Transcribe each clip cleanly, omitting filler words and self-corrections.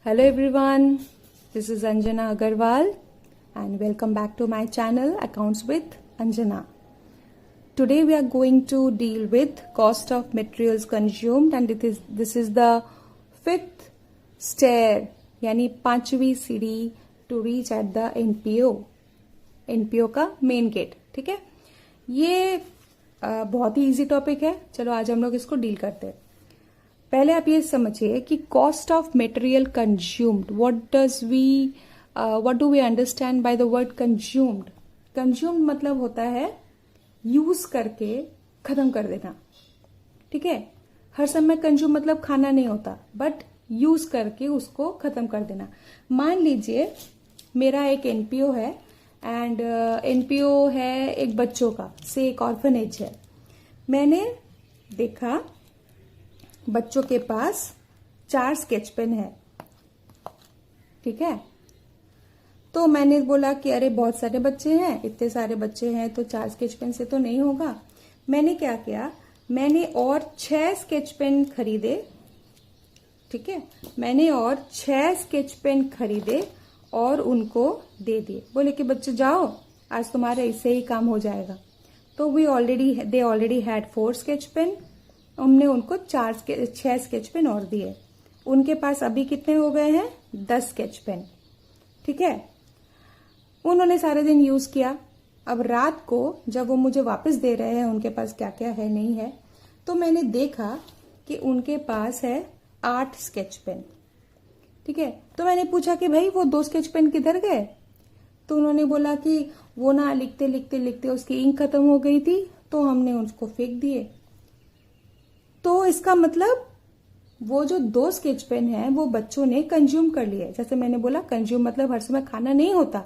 Hello everyone, this is Anjana Agarwal and welcome back to my channel Accounts with Anjana. Today we are going to deal with cost of materials consumed and this is the fifth stair यानी पांचवी सीढ़ी to reach at the NPO का main gate. ठीक है, ये बहुत ही easy topic है. चलो आज हम लोग इसको डील करते हैं. पहले आप ये समझिए कि cost of material consumed, what do we understand by the word consumed. Consumed मतलब होता है यूज करके खत्म कर देना. ठीक है, हर समय कंज्यूम मतलब खाना नहीं होता, बट यूज करके उसको खत्म कर देना. मान लीजिए मेरा एक एनपीओ है एंड एनपीओ है एक बच्चों का, से एक ऑर्फनेज है. मैंने देखा बच्चों के पास 4 स्केच पेन है. ठीक है, तो मैंने बोला कि अरे बहुत सारे बच्चे हैं, इतने सारे बच्चे हैं तो 4 स्केच पेन से तो नहीं होगा. मैंने क्या किया, मैंने और 6 स्केच पेन खरीदे. ठीक है, मैंने और 6 स्केच पेन खरीदे और उनको दे दिए. बोले कि बच्चे जाओ, आज तुम्हारा इससे ही काम हो जाएगा. तो they already had 4 sketch pen. हमने उनको 6 स्केच पेन और दिए. उनके पास अभी कितने हो गए हैं? 10 स्केच पेन. ठीक है, उन्होंने सारे दिन यूज किया. अब रात को जब वो मुझे वापस दे रहे हैं उनके पास क्या क्या है नहीं है, तो मैंने देखा कि उनके पास है 8 स्केच पेन. ठीक है, तो मैंने पूछा कि भाई वो 2 स्केच पेन किधर गए. तो उन्होंने बोला कि वो ना लिखते लिखते लिखते उसकी इंक खत्म हो गई थी, तो हमने उसको फेंक दिए. तो इसका मतलब वो जो 2 स्केच पेन है वो बच्चों ने कंज्यूम कर लिए. जैसे मैंने बोला, कंज्यूम मतलब हर समय खाना नहीं होता.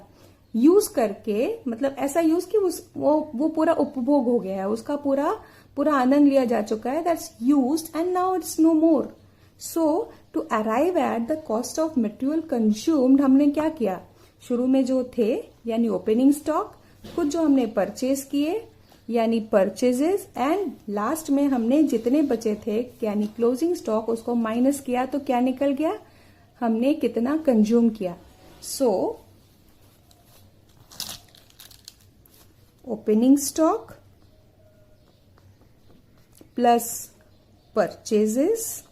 यूज करके मतलब ऐसा यूज कि वो पूरा उपभोग हो गया है, उसका पूरा आनंद लिया जा चुका है. That's used and now it's no more. So to arrive at the cost of material consumed हमने क्या किया, शुरू में जो थे यानी ओपनिंग स्टॉक, कुछ जो हमने परचेज किए यानी परचेजेस, एंड लास्ट में हमने जितने बचे थे यानी क्लोजिंग स्टॉक उसको माइनस किया. तो क्या निकल गया, हमने कितना कंज्यूम किया. So opening stock plus purchases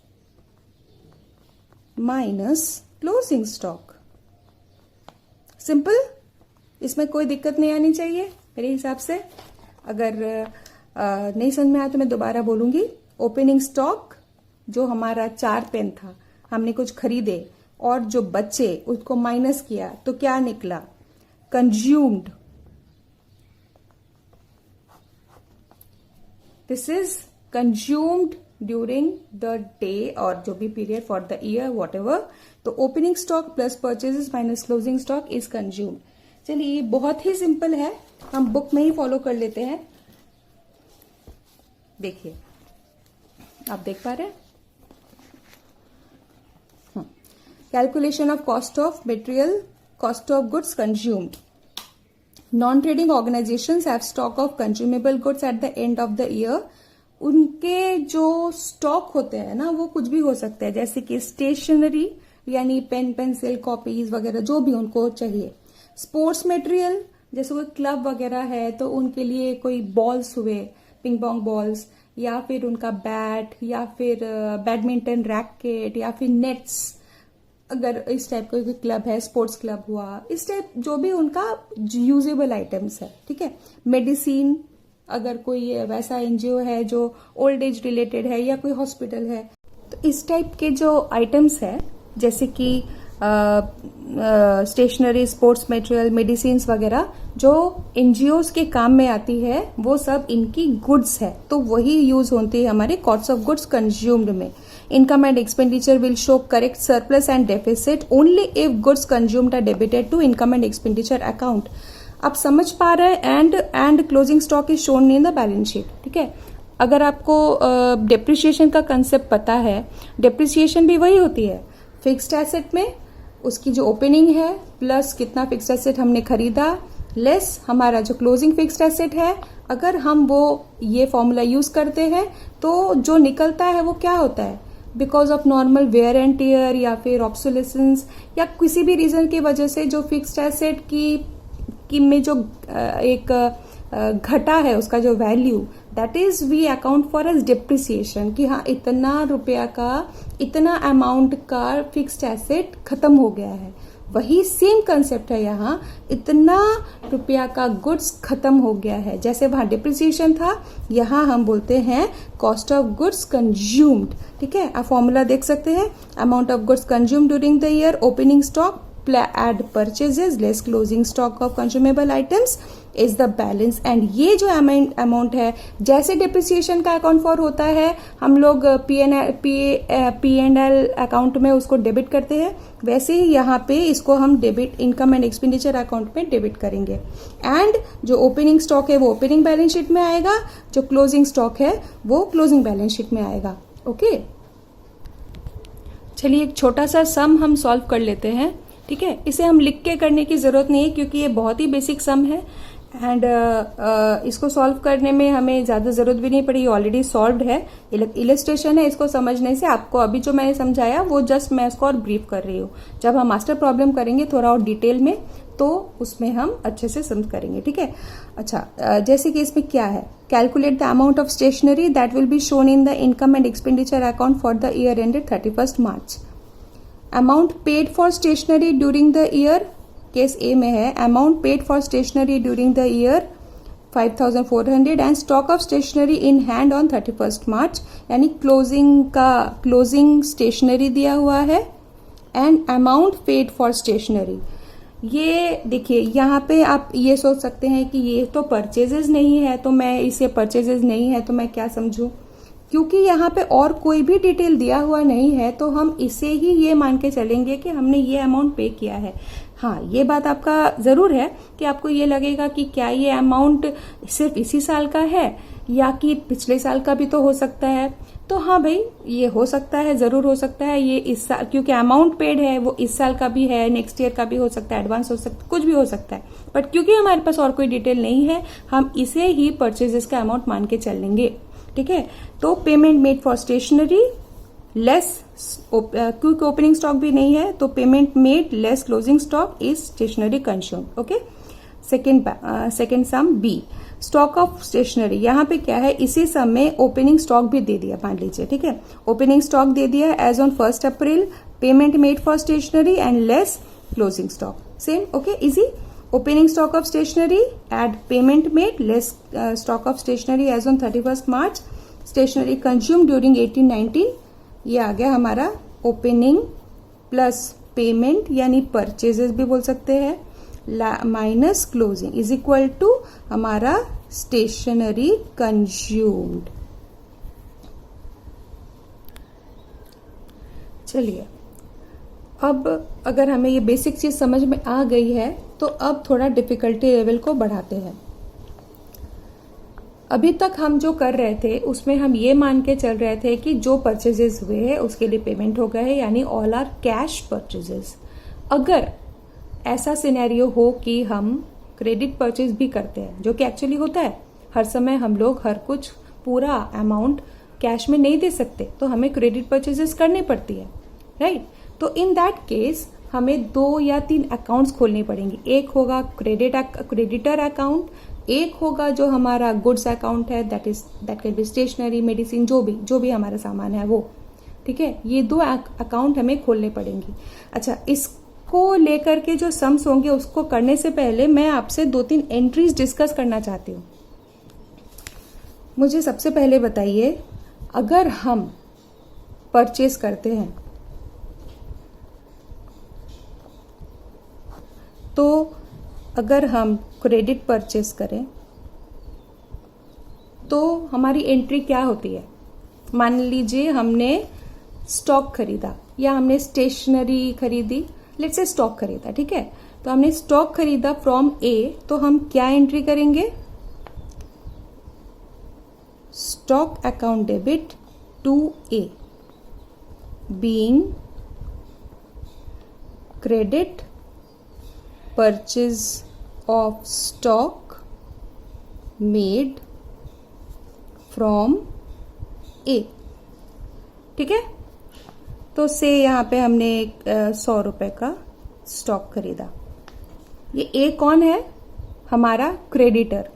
minus closing stock. Simple, इसमें कोई दिक्कत नहीं आनी चाहिए मेरे हिसाब से. अगर नहीं समझ में आया तो मैं दोबारा बोलूंगी. ओपनिंग स्टॉक जो हमारा 4 पेन था, हमने कुछ खरीदे और जो बचे उसको माइनस किया तो क्या निकला, consumed. This is consumed during the day और जो भी period for the year whatever. तो opening stock plus purchases minus closing stock is consumed. चलिए, ये बहुत ही सिंपल है, हम बुक में ही फॉलो कर लेते हैं. देखिए, आप देख पा रहे हैं, calculation of cost of material, cost of goods consumed. Non trading organisations have stock of consumable goods at the end of the year. उनके जो स्टॉक होते हैं ना, वो कुछ भी हो सकते हैं, जैसे कि स्टेशनरी यानी पेन पेंसिल कॉपीज वगैरह जो भी उनको चाहिए. स्पोर्ट्स मटेरियल जैसे कोई क्लब वगैरह है तो उनके लिए कोई बॉल्स हुए, पिंग पोंग बॉल्स, या फिर उनका बैट, या फिर बैडमिंटन रैकेट, या फिर नेट्स. अगर इस टाइप का कोई क्लब है, स्पोर्ट्स क्लब हुआ, इस टाइप जो भी उनका यूजेबल आइटम्स है. ठीक है, मेडिसिन, अगर कोई वैसा एनजीओ है जो ओल्ड एज रिलेटेड है या कोई हॉस्पिटल है, तो इस टाइप के जो आइटम्स है जैसे कि स्टेशनरी, स्पोर्ट्स मटेरियल, मेडिसिन वगैरह जो एनजीओज के काम में आती है, वो सब इनकी गुड्स है. तो वही यूज होती है हमारे कॉस्ट ऑफ गुड्स कंज्यूम्ड में. Income and expenditure will show correct surplus and deficit only if goods consumed are debited to income and expenditure account. आप समझ पा रहे हैं, and closing stock is shown in the balance sheet. ठीक है, अगर आपको डेप्रिसिएशन का कंसेप्ट पता है, डेप्रिसिएशन भी वही होती है, फिक्स्ड एसेट में उसकी जो ओपनिंग है प्लस कितना फिक्स्ड एसेट हमने खरीदा लेस हमारा जो क्लोजिंग फिक्स्ड एसेट है. अगर हम वो ये फॉर्मूला यूज करते हैं तो जो निकलता है वो क्या होता है, because of normal wear and tear या फिर ऑब्सोलेसेंस या किसी भी रीजन की वजह से जो फिक्स्ड एसेट की में जो एक घटा है उसका जो value, that is we account for as depreciation कि हाँ इतना रुपया का, इतना अमाउंट का फिक्स्ड एसेट खत्म हो गया है। वही सेम कंसेप्ट है यहाँ, इतना रुपया का गुड्स खत्म हो गया है। जैसे वहां डिप्रिसिएशन था, यहाँ हम बोलते हैं कॉस्ट ऑफ गुड्स कंज्यूम्ड। ठीक है, आप फॉर्मूला देख सकते हैं, amount of goods consumed during the year, opening stock add purchases less closing stock of consumable items is the balance। And ये जो अमाउंट है, जैसे डिप्रिसिएशन का अकाउंट फॉर होता है, हम लोग P&L अकाउंट में उसको डेबिट करते हैं, वैसे ही यहाँ पे इसको हम debit income and expenditure account में डेबिट करेंगे। एंड जो ओपनिंग स्टॉक है वो ओपनिंग बैलेंस शीट में आएगा, जो क्लोजिंग स्टॉक है वो क्लोजिंग बैलेंस शीट में आएगा। ओके, चलिए एक छोटा सा सम हम सॉल्व कर लेते हैं। ठीक है, इसे हम लिख के करने की जरूरत नहीं है क्योंकि ये बहुत ही बेसिक सम है एंड इसको सॉल्व करने में हमें ज्यादा जरूरत भी नहीं पड़ी, ऑलरेडी सॉल्व्ड है। इलस्ट्रेशन है, इसको समझने से आपको अभी जो मैंने समझाया वो जस्ट मैं इसको और ब्रीफ कर रही हूँ। जब हम मास्टर प्रॉब्लम करेंगे थोड़ा और डिटेल में तो उसमें हम अच्छे से समझ करेंगे। ठीक है, अच्छा जैसे कि इसमें क्या है, calculate the amount of stationery that will be shown in the income and expenditure account for the year ended 31 March. Amount paid for stationery during the year, case A में है, amount paid for stationery during the year 5400 and stock of stationery in hand on 31 March, यानी closing stationery दिया हुआ है and amount paid for stationery. ये देखिए यहाँ पे आप ये सोच सकते हैं कि ये तो परचेजेस नहीं है, तो मैं इसे परचेजेस नहीं है तो मैं क्या समझूं, क्योंकि यहाँ पे और कोई भी डिटेल दिया हुआ नहीं है तो हम इसे ही ये मान के चलेंगे कि हमने ये अमाउंट पे किया है। हाँ, ये बात आपका जरूर है कि आपको ये लगेगा कि क्या ये अमाउंट सिर्फ इसी साल का है या कि पिछले साल का भी तो हो सकता है। तो हाँ भाई, ये हो सकता है, जरूर हो सकता है ये इस साल, क्योंकि अमाउंट पेड है वो इस साल का भी है, नेक्स्ट ईयर का भी हो सकता है, एडवांस हो सकता है, कुछ भी हो सकता है। बट क्योंकि हमारे पास और कोई डिटेल नहीं है, हम इसे ही परचेजेस का अमाउंट मान के चलेंगे। ठीक है, तो payment made for stationery less, क्योंकि ओपनिंग स्टॉक भी नहीं है तो payment made less closing stock is stationery consumed. Okay, second sum B, stock of stationery. यहाँ पे क्या है, इसी सम में ओपनिंग स्टॉक भी दे दिया, मान लीजिए। ठीक है, ओपनिंग स्टॉक दे दिया as on 1 April, payment made for stationery and less closing stock, same. Okay, easy. Opening stock of stationery add payment made less stock of stationery as on 31 March, stationery consume during 18-19, ये आ गया हमारा opening plus payment यानी purchases भी बोल सकते हैं, minus closing is equal to हमारा स्टेशनरी कंज्यूम्ड। चलिए, अब अगर हमें ये बेसिक चीज समझ में आ गई है तो अब थोड़ा डिफिकल्टी लेवल को बढ़ाते हैं। अभी तक हम जो कर रहे थे उसमें हम ये मान के चल रहे थे कि जो परचेजेस हुए हैं उसके लिए पेमेंट हो गया है, यानी ऑल आर कैश परचेजेस। अगर ऐसा सिनेरियो हो कि हम क्रेडिट परचेज भी करते हैं, जो कि एक्चुअली होता है, हर समय हम लोग हर कुछ पूरा अमाउंट कैश में नहीं दे सकते, तो हमें क्रेडिट परचेजेस करनी पड़ती है, राइट। तो इन दैट केस हमें 2 या 3 अकाउंट्स खोलनी पड़ेंगी। एक होगा क्रेडिटर अकाउंट, एक होगा जो हमारा गुड्स अकाउंट है, that can be stationery, medicine, जो भी हमारा सामान है वो। ठीक है, ये 2 अकाउंट हमें खोलने पड़ेंगी। अच्छा, इसको लेकर के जो सम्स होंगे उसको करने से पहले मैं आपसे 2-3 एंट्रीज डिस्कस करना चाहती हूँ। मुझे सबसे पहले बताइए, अगर हम परचेज करते हैं तो अगर हम क्रेडिट परचेस करें तो हमारी एंट्री क्या होती है। मान लीजिए हमने स्टॉक खरीदा या हमने स्टेशनरी खरीदी, लेट्स से स्टॉक खरीदा। ठीक है, तो हमने स्टॉक खरीदा फ्रॉम ए, तो हम क्या एंट्री करेंगे, stock account debit to a being credit purchase of stock made from A। ठीक है, तो से यहाँ पे हमने 100 रुपए का स्टॉक खरीदा। ये ए कौन है? हमारा क्रेडिटर।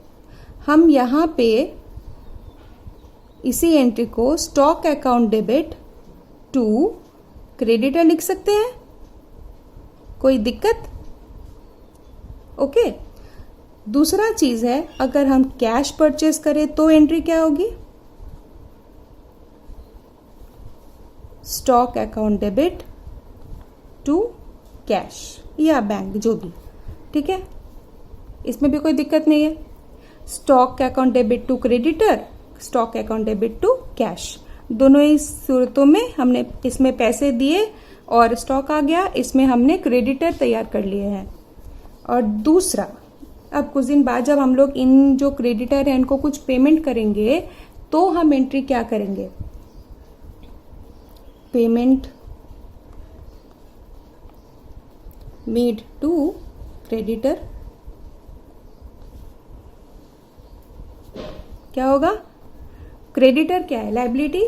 हम यहाँ पे इसी एंट्री को stock account debit to creditor लिख सकते हैं, कोई दिक्कत? ओके। दूसरा चीज है, अगर हम कैश परचेस करें तो एंट्री क्या होगी? Stock account debit to cash या बैंक, जो भी, ठीक है, इसमें भी कोई दिक्कत नहीं है। Stock account debit to creditor, stock account debit to cash, दोनों ही सूरतों में हमने इसमें पैसे दिए और स्टॉक आ गया, इसमें हमने क्रेडिटर तैयार कर लिए हैं। और दूसरा, अब कुछ दिन बाद जब हम लोग इन जो क्रेडिटर हैं इनको कुछ पेमेंट करेंगे तो हम एंट्री क्या करेंगे? Payment made to creditor. क्या होगा? क्रेडिटर क्या है? लायबिलिटी।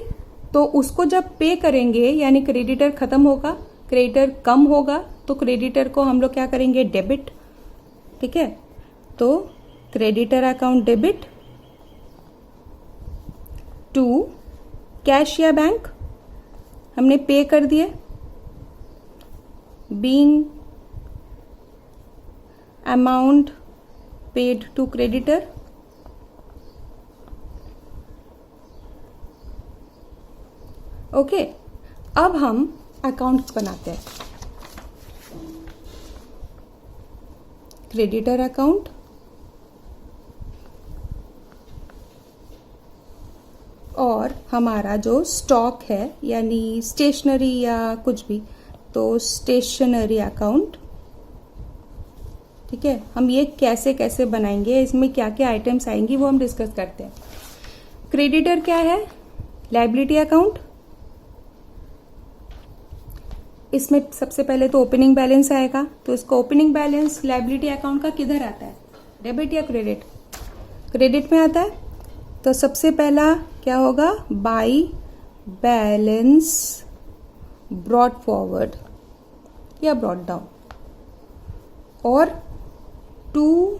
तो उसको जब पे करेंगे यानी क्रेडिटर खत्म होगा, क्रेडिटर कम होगा, तो क्रेडिटर को हम लोग क्या करेंगे? डेबिट। ठीक है, तो creditor account debit to cash या बैंक, हमने पे कर दिए, being amount paid to creditor. Okay, अब हम अकाउंट बनाते हैं। क्रेडिटर अकाउंट और हमारा जो स्टॉक है यानी स्टेशनरी या कुछ भी, तो स्टेशनरी अकाउंट। ठीक है, हम ये कैसे कैसे बनाएंगे, इसमें क्या क्या आइटम्स आएंगी वो हम डिस्कस करते हैं। क्रेडिटर क्या है? Liability account. इसमें सबसे पहले तो ओपनिंग बैलेंस आएगा, तो इसको ओपनिंग बैलेंस लायबिलिटी अकाउंट का किधर आता है? डेबिट या क्रेडिट? क्रेडिट में आता है। तो सबसे पहला क्या होगा? बाई बैलेंस ब्रॉट फॉरवर्ड या ब्रॉट डाउन, और to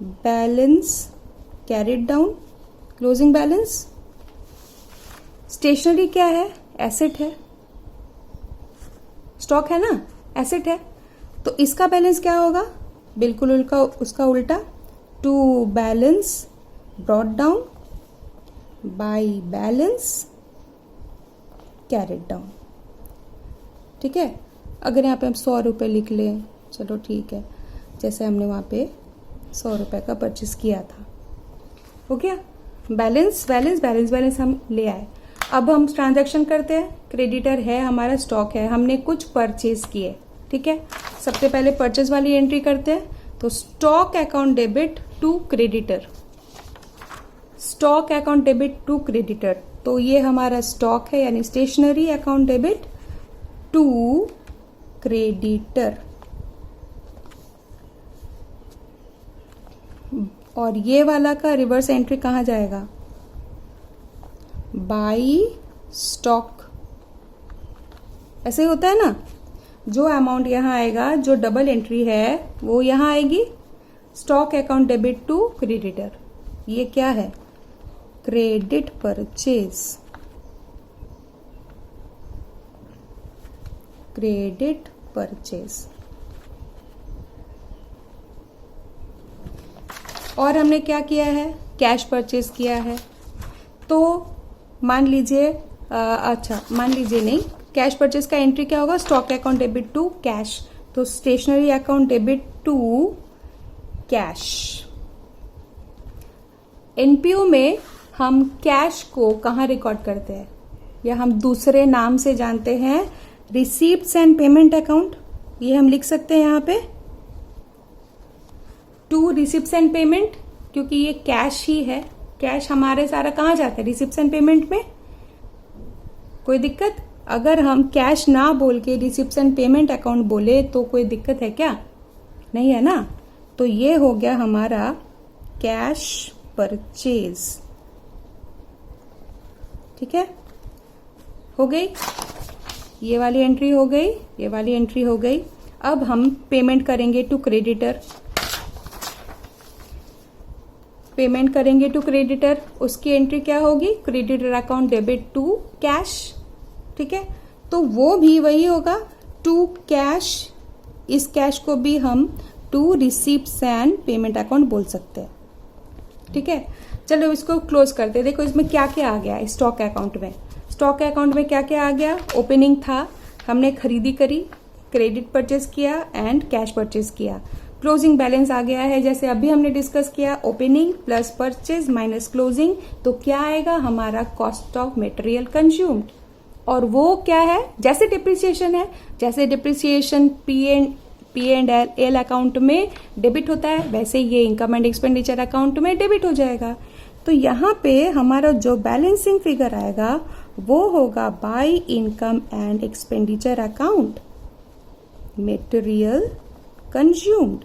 balance carried down, closing balance. Stationery क्या है? एसेट है, स्टॉक है ना, एसेट है, तो इसका बैलेंस क्या होगा? बिल्कुल उसका उल्टा, to balance brought down by balance carried down. ठीक है, अगर यहाँ पे हम 100 रुपये लिख लें, चलो ठीक है, जैसे हमने वहाँ पे 100 रुपये का परचेस किया था, हो गया। बैलेंस बैलेंस बैलेंस बैलेंस हम ले आए। अब हम ट्रांजैक्शन करते हैं। क्रेडिटर है हमारा, स्टॉक है, हमने कुछ परचेज किए। ठीक है, सबसे पहले परचेज वाली एंट्री करते हैं, तो stock account debit to creditor, stock account debit to creditor. तो ये हमारा स्टॉक है यानी stationery account debit to creditor, और ये वाला का रिवर्स एंट्री कहाँ जाएगा? By stock. ऐसे ही होता है ना, जो अमाउंट यहाँ आएगा, जो डबल एंट्री है वो यहाँ आएगी, stock account debit to creditor. ये क्या है? Credit purchase, credit purchase. और हमने क्या किया है? कैश परचेज किया है। तो मान लीजिए मान लीजिए नहीं, कैश परचेज का एंट्री क्या होगा? Stock account debit to cash, तो stationery account debit to cash. NPO में हम कैश को कहाँ रिकॉर्ड करते हैं, या हम दूसरे नाम से जानते हैं, रिसीप्ट्स एंड पेमेंट अकाउंट। ये हम लिख सकते हैं यहाँ पे टू रिसिप्ट्स एंड पेमेंट, क्योंकि ये कैश ही है। कैश हमारे सारा कहाँ जाता है? रिसिप्ट्स एंड पेमेंट में। कोई दिक्कत? अगर हम कैश ना बोल के रिसिप्ट्स एंड पेमेंट अकाउंट बोले तो कोई दिक्कत है क्या? नहीं है ना। तो ये हो गया हमारा कैश परचेज। ठीक है, हो गई। ये वाली एंट्री हो गई, ये वाली एंट्री हो गई। अब हम पेमेंट करेंगे टू क्रेडिटर, पेमेंट करेंगे टू क्रेडिटर। उसकी एंट्री क्या होगी, creditor account debit to cash, ठीक है। तो वो भी वही होगा, टू कैश। इस कैश को भी हम to receipts and payment account बोल सकते हैं, ठीक है। चलो इसको क्लोज करते हैं। देखो इसमें क्या क्या आ गया स्टॉक अकाउंट में। स्टॉक अकाउंट में क्या क्या आ गया, ओपनिंग था, हमने खरीदी करी, क्रेडिट परचेस किया एंड कैश परचेस किया। क्लोजिंग बैलेंस आ गया है, जैसे अभी हमने डिस्कस किया, opening plus purchase minus closing, तो क्या आएगा हमारा कॉस्ट ऑफ मटेरियल कंज्यूम्ड। और वो क्या है, जैसे डिप्रिसिएशन है, जैसे depreciation P and L account में डेबिट होता है, वैसे ये इनकम एंड एक्सपेंडिचर अकाउंट में डेबिट हो जाएगा। तो यहाँ पे हमारा जो बैलेंसिंग फिगर आएगा वो होगा by income and expenditure account material consumed,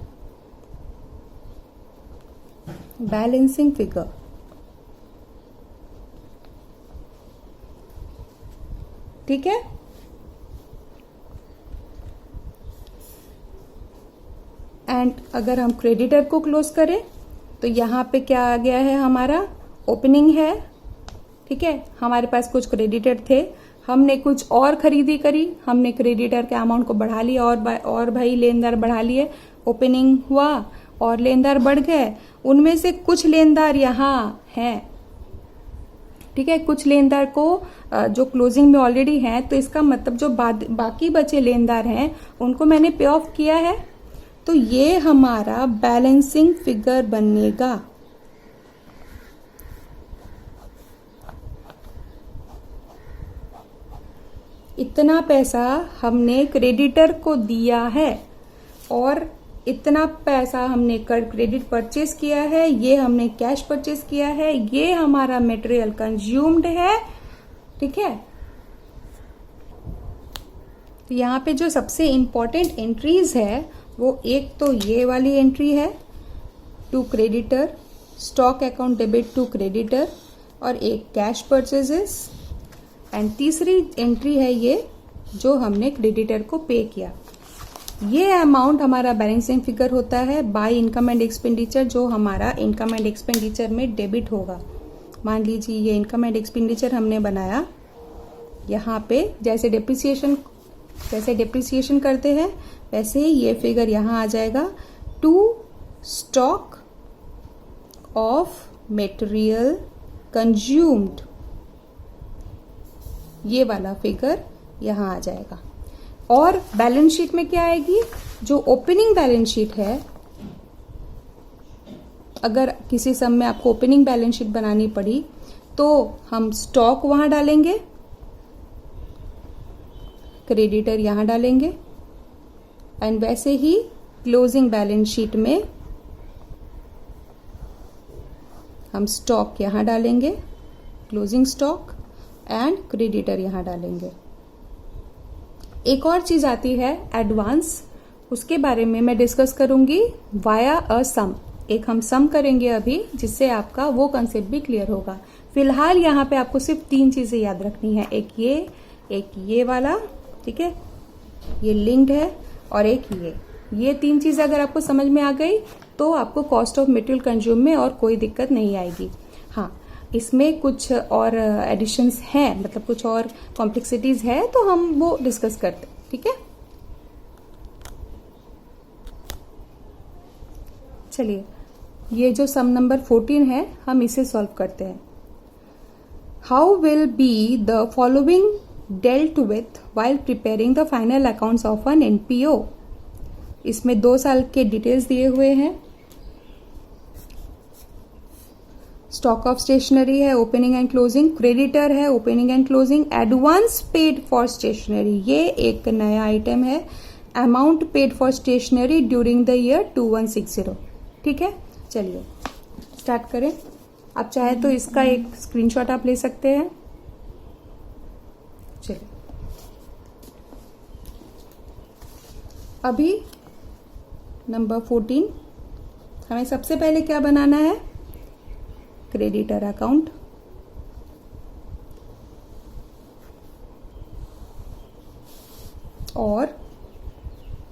balancing figure. ठीक है, एंड अगर हम क्रेडिटर को क्लोज करें तो यहाँ पे क्या आ गया है, हमारा ओपनिंग है, ठीक है। हमारे पास कुछ क्रेडिटर थे, हमने कुछ और खरीदी करी, हमने क्रेडिटर के अमाउंट को बढ़ा लिया और भाई लेनदार बढ़ा लिए, ओपनिंग हुआ और लेनदार बढ़ गए। उनमें से कुछ लेनदार यहाँ हैं, ठीक है, कुछ लेनदार को जो क्लोजिंग में ऑलरेडी हैं, तो इसका मतलब जो बाकी बचे लेनदार हैं उनको मैंने पे ऑफ किया है। तो ये हमारा बैलेंसिंग फिगर बनेगा। इतना पैसा हमने क्रेडिटर को दिया है और इतना पैसा हमने क्रेडिट परचेस किया है, ये हमने कैश परचेस किया है, ये हमारा मटेरियल कंज्यूम्ड है, ठीक है। तो यहाँ पे जो सबसे इंपॉर्टेंट एंट्रीज है वो एक तो ये वाली एंट्री है to creditor, stock account debit to creditor, और एक कैश परचेजेस, एंड तीसरी एंट्री है ये जो हमने क्रेडिटर को पे किया। ये अमाउंट हमारा बैलेंसिंग फिगर होता है बाय इनकम एंड एक्सपेंडिचर, जो हमारा इनकम एंड एक्सपेंडिचर में डेबिट होगा। मान लीजिए ये इनकम एंड एक्सपेंडिचर हमने बनाया, यहाँ पे जैसे डिप्रिसिएशन करते हैं वैसे ही ये फिगर यहाँ आ जाएगा, to stock of material consumed, ये वाला फिगर यहाँ आ जाएगा। और बैलेंस शीट में क्या आएगी, जो ओपनिंग बैलेंस शीट है, अगर किसी सम में आपको ओपनिंग बैलेंस शीट बनानी पड़ी तो हम स्टॉक वहां डालेंगे, क्रेडिटर यहां डालेंगे, एंड वैसे ही क्लोजिंग बैलेंस शीट में हम स्टॉक यहां डालेंगे, क्लोजिंग स्टॉक, एंड क्रेडिटर यहां डालेंगे। एक और चीज आती है एडवांस, उसके बारे में मैं डिस्कस करूंगी वाया अ सम। एक हम सम करेंगे अभी, जिससे आपका वो कंसेप्ट भी क्लियर होगा। फिलहाल यहाँ पे आपको सिर्फ 3 चीजें याद रखनी है, एक ये वाला, ठीक है, ये लिंक्ड है, और एक ये 3 चीजें अगर आपको समझ में आ गई तो आपको कॉस्ट ऑफ मटेरियल कंज्यूम में और कोई दिक्कत नहीं आएगी। हाँ, इसमें कुछ और एडिशंस हैं, मतलब कुछ और कॉम्प्लेक्सिटीज है, तो हम वो डिस्कस करते हैं, ठीक है। चलिए, ये जो सम नंबर 14 है हम इसे सॉल्व करते हैं। How will be the following dealt with while preparing the final accounts of an NPO. इसमें 2 साल के डिटेल्स दिए हुए हैं। स्टॉक ऑफ स्टेशनरी है, ओपनिंग एंड क्लोजिंग, क्रेडिटर है, opening and closing, advance paid for stationery, ये एक नया आइटम है, amount paid for stationery during the year 2160, ठीक है। चलिए स्टार्ट करें। आप चाहे तो इसका एक स्क्रीनशॉट आप ले सकते हैं। चलिए, अभी नंबर 14 हमें सबसे पहले क्या बनाना है, क्रेडिटर अकाउंट। और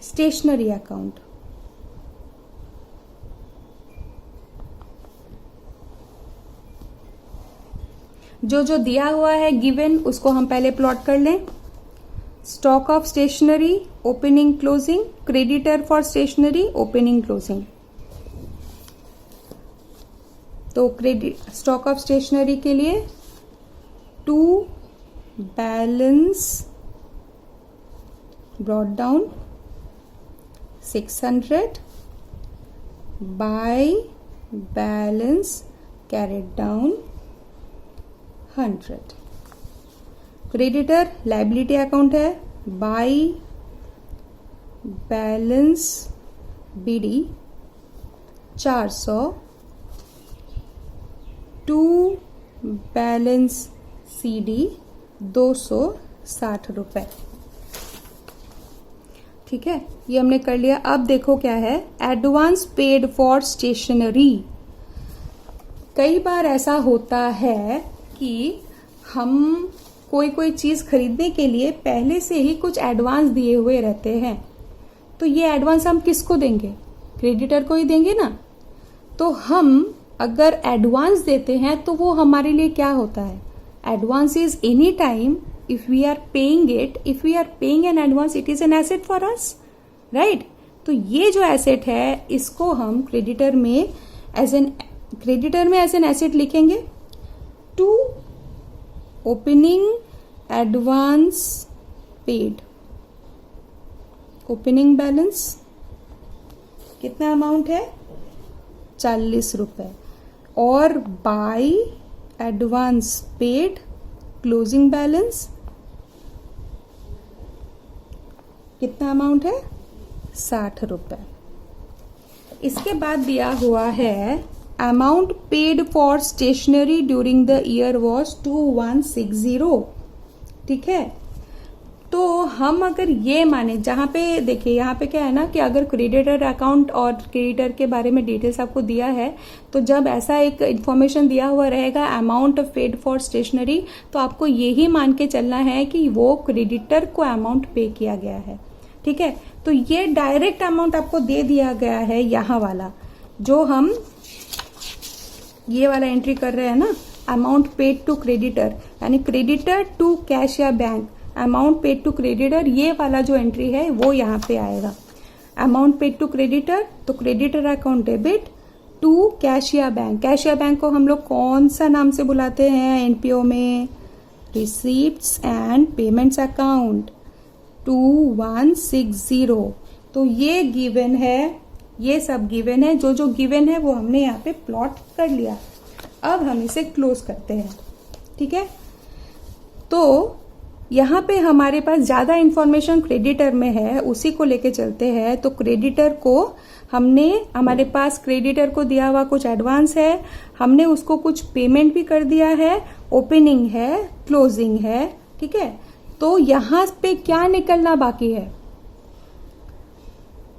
स्टेशनरी अकाउंट। जो जो दिया हुआ है गिवन उसको हम पहले प्लॉट कर लें। Stock of stationery opening closing, creditor for stationery opening closing. तो क्रेडिट स्टॉक ऑफ स्टेशनरी के लिए to balance brought down 600 by balance carried down 100। Creditor liability account है, by balance BD 400 to balance CD 260 रुपए। ठीक है, ये हमने कर लिया। अब देखो क्या है, एडवांस पेड फॉर स्टेशनरी। कई बार ऐसा होता है कि हम कोई चीज खरीदने के लिए पहले से ही कुछ एडवांस दिए हुए रहते हैं, तो ये एडवांस हम किसको देंगे? क्रेडिटर को ही देंगे ना। तो हम अगर एडवांस देते हैं तो वो हमारे लिए क्या होता है? Advance is any time if we are paying it, if we are paying an advance, it is an asset for us, right? तो ये जो एसेट है इसको हम क्रेडिटर में एज एन एसेट लिखेंगे। To opening advance paid, opening balance कितना amount है? 40 रुपए। और by advance paid closing balance कितना अमाउंट है? 60 रुपए। इसके बाद दिया हुआ है amount paid for stationery during the year was 2160। ठीक है, तो हम अगर ये माने, जहां पे देखिए यहाँ पे क्या है ना कि अगर क्रेडिटर अकाउंट और क्रेडिटर के बारे में डिटेल्स आपको दिया है, तो जब ऐसा एक इंफॉर्मेशन दिया हुआ रहेगा अमाउंट पेड फॉर स्टेशनरी, तो आपको यही मान के चलना है कि वो क्रेडिटर को अमाउंट पे किया गया है। ठीक है, तो ये डायरेक्ट अमाउंट आपको दे दिया गया है, यहाँ वाला जो हम ये वाला एंट्री कर रहे हैं ना, अमाउंट पेड टू क्रेडिटर, यानी क्रेडिटर टू कैश या bank, amount paid to creditor, ये वाला जो एंट्री है वो यहाँ पे आएगा। अमाउंट पेड टू क्रेडिटर, तो creditor account debit to cash या बैंक। कैश या बैंक को हम लोग कौन सा नाम से बुलाते हैं एनपीओ में? Receipts and payments account 2160। तो ये गिवन है, ये सब गिवन है, जो जो गिवन है वो हमने यहाँ पे प्लॉट कर लिया। अब हम इसे क्लोज करते हैं। ठीक है, तो यहाँ पे हमारे पास ज्यादा इंफॉर्मेशन क्रेडिटर में है, उसी को लेके चलते हैं। तो क्रेडिटर को हमारे पास क्रेडिटर को दिया हुआ कुछ एडवांस है, हमने उसको कुछ पेमेंट भी कर दिया है, ओपनिंग है, क्लोजिंग है। ठीक है, तो यहाँ पे क्या निकलना बाकी है?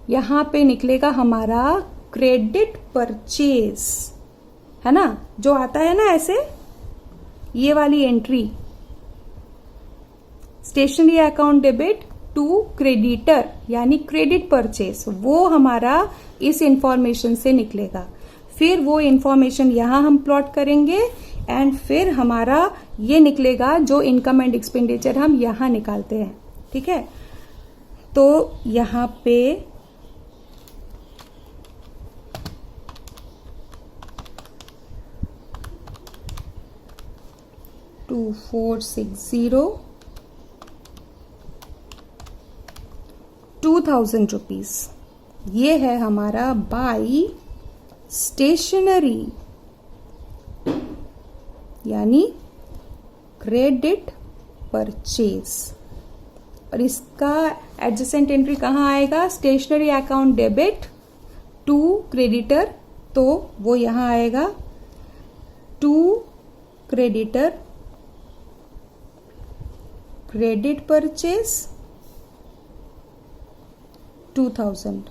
यहाँ पे निकलेगा हमारा क्रेडिट परचेज, है ना, जो आता है ना ऐसे, ये वाली entry stationery account debit to creditor यानी क्रेडिट परचेज, वो हमारा इस इंफॉर्मेशन से निकलेगा। फिर वो इंफॉर्मेशन यहां हम प्लॉट करेंगे एंड फिर हमारा ये निकलेगा जो इनकम एंड एक्सपेंडिचर हम यहां निकालते हैं। ठीक है, तो यहां पे $2460 2,000 रुपीज, ये है हमारा बाई स्टेशनरी यानी क्रेडिट परचेज। और इसका एडजेसेंट एंट्री कहाँ आएगा? Stationery account debit to creditor, तो वो यहां आएगा टू क्रेडिटर क्रेडिट परचेज 2000।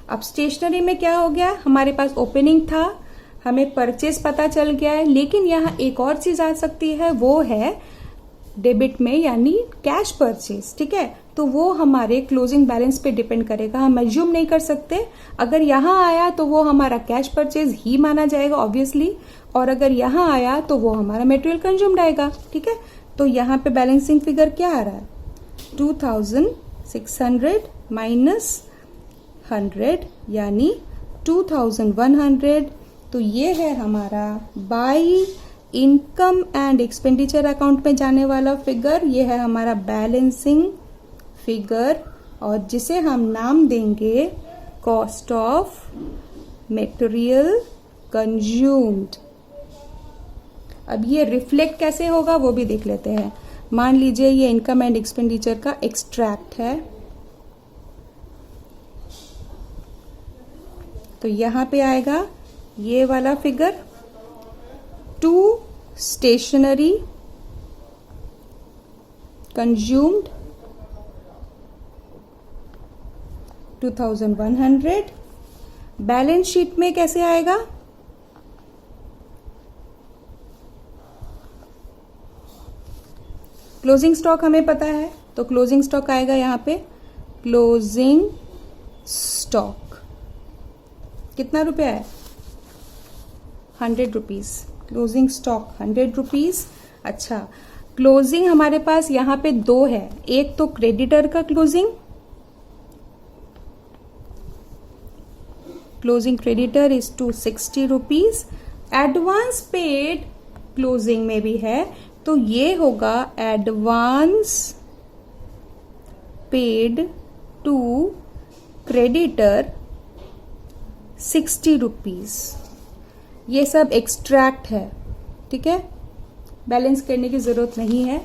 अब स्टेशनरी में क्या हो गया? हमारे पास ओपनिंग था, हमें परचेज पता चल गया है, लेकिन यहाँ एक और चीज आ सकती है, वो है डेबिट में यानी कैश परचेज। ठीक है, तो वो हमारे क्लोजिंग बैलेंस पे डिपेंड करेगा। हम एज्यूम नहीं कर सकते। अगर यहाँ आया तो वो हमारा कैश परचेज ही माना जाएगा ऑब्वियसली, और अगर यहाँ आया तो वो हमारा मटेरियल कंज्यूम्ड आएगा। ठीक है, तो यहाँ पे बैलेंसिंग फिगर क्या आ रहा है, 2600 माइनस 100 यानी 2100। तो ये है हमारा by income and expenditure account में जाने वाला फिगर। ये है हमारा बैलेंसिंग फिगर, और जिसे हम नाम देंगे कॉस्ट ऑफ मटेरियल कंज्यूम्ड। अब ये रिफ्लेक्ट कैसे होगा वो भी देख लेते हैं। मान लीजिए ये इनकम एंड एक्सपेंडिचर का एक्सट्रैक्ट है, तो यहां पे आएगा ये वाला figure, to stationery consumed 2100। Balance sheet में कैसे आएगा, क्लोजिंग स्टॉक हमें पता है, तो क्लोजिंग स्टॉक आएगा यहाँ पे, क्लोजिंग स्टॉक कितना रुपया है, 100 रुपीज। Closing stock 100 rupees. अच्छा, क्लोजिंग हमारे पास यहाँ पे दो है, एक तो क्रेडिटर का closing, closing creditor is 260 rupees. Advance paid closing में भी है, तो ये होगा advance paid to creditor 60 rupees. ये सब एक्सट्रैक्ट है, ठीक है, बैलेंस करने की जरूरत नहीं है।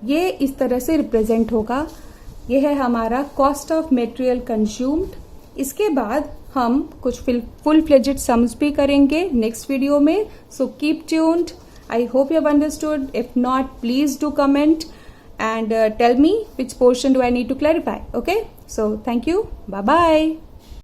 ये इस तरह से रिप्रेजेंट होगा। ये है हमारा कॉस्ट ऑफ मटेरियल कंज्यूम्ड। इसके बाद हम कुछ फुल फ्लेजेड सम्स भी करेंगे नेक्स्ट वीडियो में, so keep tuned. I hope you have understood. If not, please do comment and tell me which portion do I need to clarify. Okay, so thank you. Bye bye.